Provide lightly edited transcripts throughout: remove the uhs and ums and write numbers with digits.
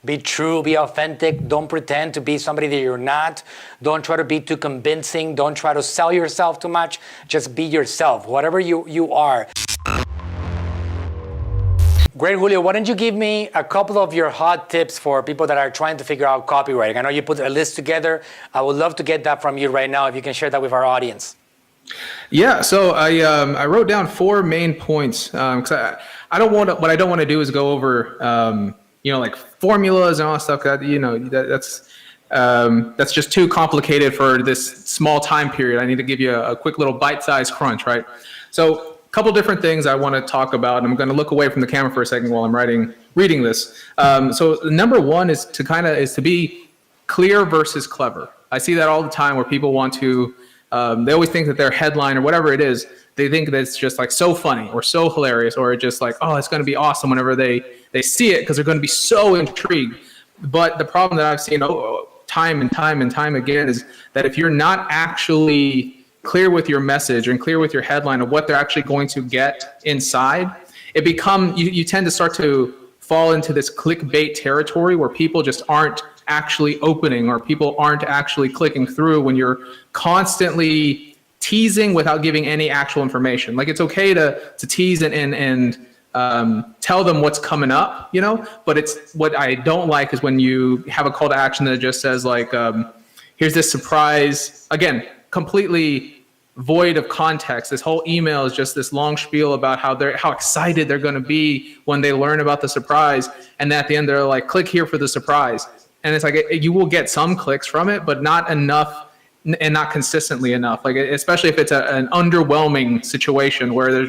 Be true, be authentic. Don't pretend to be somebody that you're not. Don't try to be too convincing. Don't try to sell yourself too much. Just be yourself, whatever you are. Great, Julio. Why don't you give me a couple of your hot tips for people that are trying to figure out copywriting? I know you put a list together. I would love to get that from you right now if you can share that with our audience. Yeah, so I wrote down 4 main points because I don't want to. What I don't want to do is go over like formulas and all that stuff. That's just too complicated for this small time period. I need to give you a quick little bite-sized crunch, right? So a couple different things I want to talk about. I'm going to look away from the camera for a second while I'm reading this. So number 1 is to be clear versus clever. I see that all the time where people want to. They always think that their headline or whatever it is, they think that it's just like so funny or so hilarious or just like, oh, it's going to be awesome whenever they see it because they're going to be so intrigued. But the problem that I've seen time and time again is that if you're not actually clear with your message and clear with your headline of what they're actually going to get inside, you tend to start to fall into this clickbait territory where people just aren't actually opening or people aren't actually clicking through when you're constantly teasing without giving any actual information. Like it's okay to tease and tell them what's coming up, but it's what I don't like is when you have a call to action that just says like, here's this surprise, again, completely void of context. This whole email is just this long spiel about how excited they're going to be when they learn about the surprise. And at the end, they're like, click here for the surprise. And it's like, you will get some clicks from it, but not enough and not consistently enough. Like, especially if it's an underwhelming situation where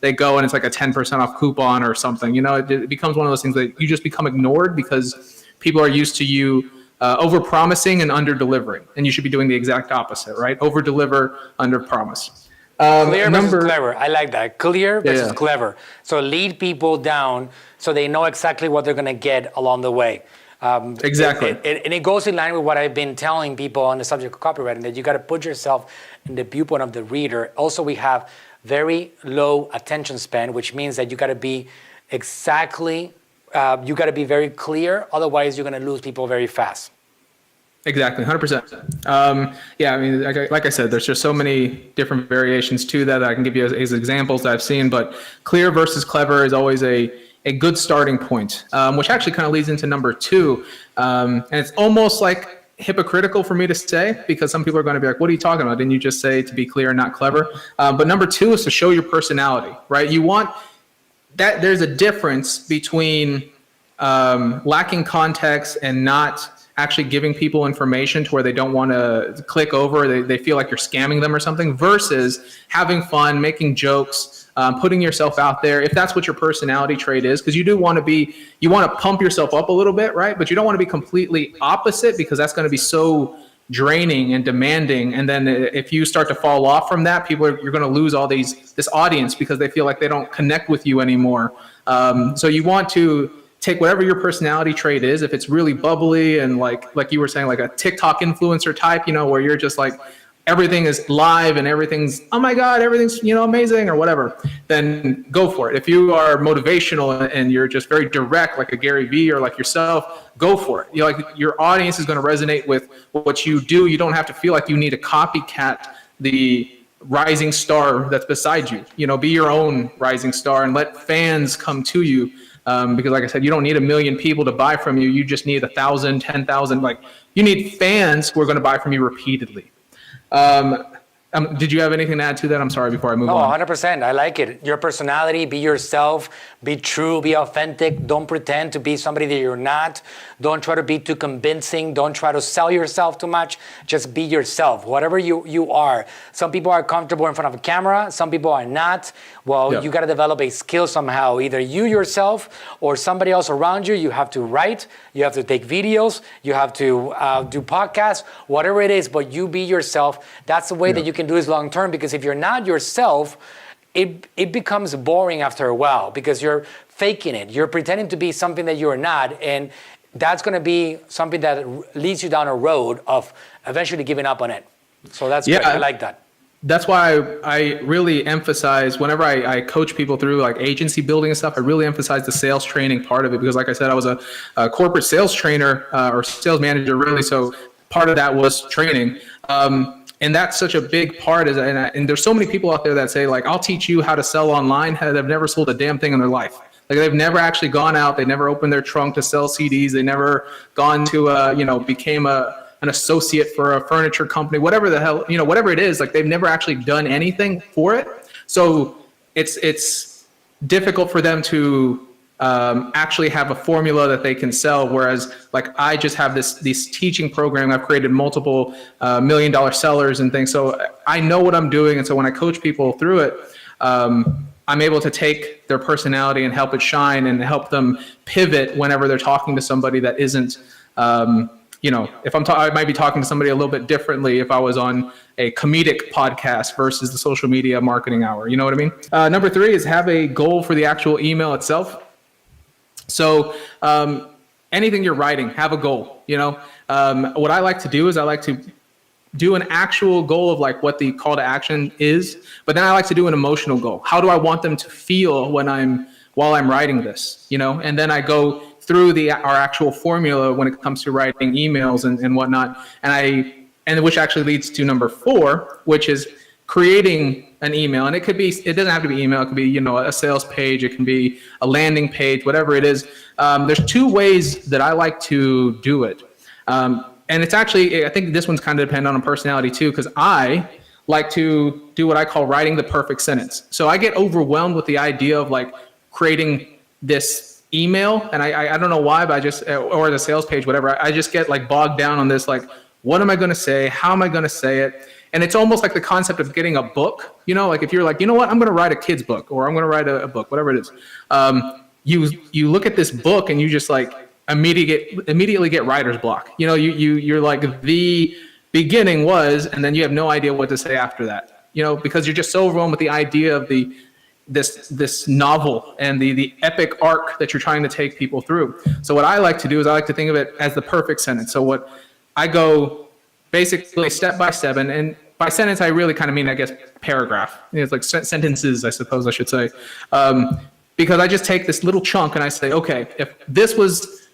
they go and it's like a 10% off coupon or something, it becomes one of those things that you just become ignored because people are used to you over promising and under delivering. And you should be doing the exact opposite, right? Over deliver, under promise. Clear versus clever. I like that. Clear versus clever. So lead people down so they know exactly what they're going to get along the way. Exactly. And it goes in line with what I've been telling people on the subject of copywriting, that you got to put yourself in the viewpoint of the reader. Also, we have very low attention span, which means that you got to be you got to be very clear. Otherwise, you're going to lose people very fast. Exactly, 100%. Yeah, I mean, like I said, there's just so many different variations to that I can give you as examples that I've seen, but clear versus clever is always a good starting point, which actually kind of leads into number 2. And it's almost like hypocritical for me to say, because some people are going to be like, what are you talking about? Didn't you just say to be clear and not clever? But number 2 is to show your personality, right? You want that. There's a difference between lacking context and not actually giving people information to where they don't want to click over, they feel like you're scamming them or something, versus having fun, making jokes, putting yourself out there, if that's what your personality trait is, because you want to pump yourself up a little bit, right? But you don't want to be completely opposite, because that's going to be so draining and demanding. And then if you start to fall off from that, you're going to lose this audience because they feel like they don't connect with you anymore. So you want to take whatever your personality trait is. If it's really bubbly and like you were saying, like a TikTok influencer type, where you're just like, everything is live and everything's, oh my God, everything's, amazing or whatever, then go for it. If you are motivational and you're just very direct, like a Gary Vee or like yourself, go for it. Your audience is going to resonate with what you do. You don't have to feel like you need to copycat the rising star that's beside you. Be your own rising star and let fans come to you. Because like I said, you don't need 1 million people to buy from you. You just need 1,000, 10,000. Like, you need fans who are going to buy from you repeatedly. Did you have anything to add to that? I'm sorry, before I move on. 100%. I like it. Your personality, be yourself, be true, be authentic. Don't pretend to be somebody that you're not. Don't try to be too convincing. Don't try to sell yourself too much. Just be yourself, whatever you are. Some people are comfortable in front of a camera. Some people are not. Well, You got to develop a skill somehow. Either you yourself or somebody else around you. You have to write. You have to take videos. You have to do podcasts, whatever it is. But you be yourself. That's the way that you can do this long term. Because if you're not yourself, it becomes boring after a while, because you're faking it. You're pretending to be something that you're not. And that's going to be something that leads you down a road of eventually giving up on it. So that's good. I like that. that's why I really emphasize whenever I coach people through like agency building and stuff, I really emphasize the sales training part of it, because like I said, I was a corporate sales trainer or sales manager really. So part of that was training. And that's such a big part and there's so many people out there that say like, I'll teach you how to sell online, that have never sold a damn thing in their life. Like they've never actually gone out. They never opened their trunk to sell CDs. They never gone to, became an associate for a furniture company, whatever the hell, whatever it is, like they've never actually done anything for it. So it's difficult for them to actually have a formula that they can sell. Whereas like I just have this teaching program. I've created multiple $1 million sellers and things. So I know what I'm doing. And so when I coach people through it, I'm able to take their personality and help it shine and help them pivot whenever they're talking to somebody that isn't, if I might be talking to somebody a little bit differently if I was on a comedic podcast versus the social media marketing hour. You know what I mean? Number 3 is have a goal for the actual email itself. So anything you're writing, have a goal. What I like to do is I like to do an actual goal of like what the call to action is, but then I like to do an emotional goal. How do I want them to feel while I'm writing this? And then I go through our actual formula when it comes to writing emails and whatnot. And which actually leads to number 4, which is creating an email. And it doesn't have to be email. It could be, a sales page. It can be a landing page, whatever it is. There's 2 ways that I like to do it. And it's actually, I think this one's kind of dependent on personality too, because I like to do what I call writing the perfect sentence. So I get overwhelmed with the idea of like creating this email, and I don't know why, but or the sales page, whatever, I just get like bogged down on this, like, what am I going to say? How am I going to say it? And it's almost like the concept of getting a book, like if you're like, you know what, I'm going to write a kid's book, or I'm going to write a book, whatever it is. You look at this book and you just like immediately get writer's block. You're like, the beginning was, and then you have no idea what to say after that, because you're just so overwhelmed with the idea of this novel and the epic arc that you're trying to take people through. So what I like to do is I like to think of it as the perfect sentence. So what I go basically step by step, and by sentence I really kind of mean, I guess, paragraph. It's like sentences, I suppose I should say, because I just take this little chunk and I say, okay, if this was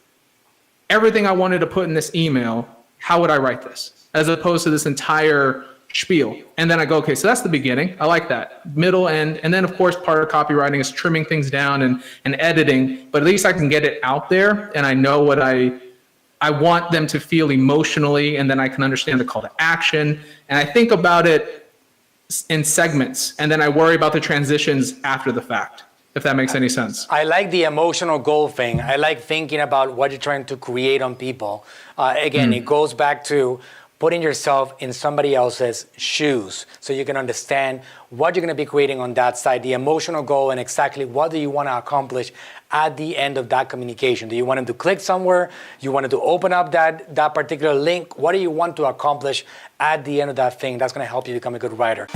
everything I wanted to put in this email, how would I write this? As opposed to this entire spiel. And then I go, okay, so that's the beginning. I like that. Middle, end. And then of course, part of copywriting is trimming things down and editing, but at least I can get it out there and I know what I want them to feel emotionally, and then I can understand the call to action. And I think about it in segments, and then I worry about the transitions after the fact, if that makes any sense. I like the emotional goal thing. I like thinking about what you're trying to create on people. Again, it goes back to putting yourself in somebody else's shoes so you can understand what you're going to be creating on that side, the emotional goal, and exactly what do you want to accomplish at the end of that communication. Do you want them to click somewhere? You want them to open up that particular link? What do you want to accomplish at the end of that thing? That's going to help you become a good writer.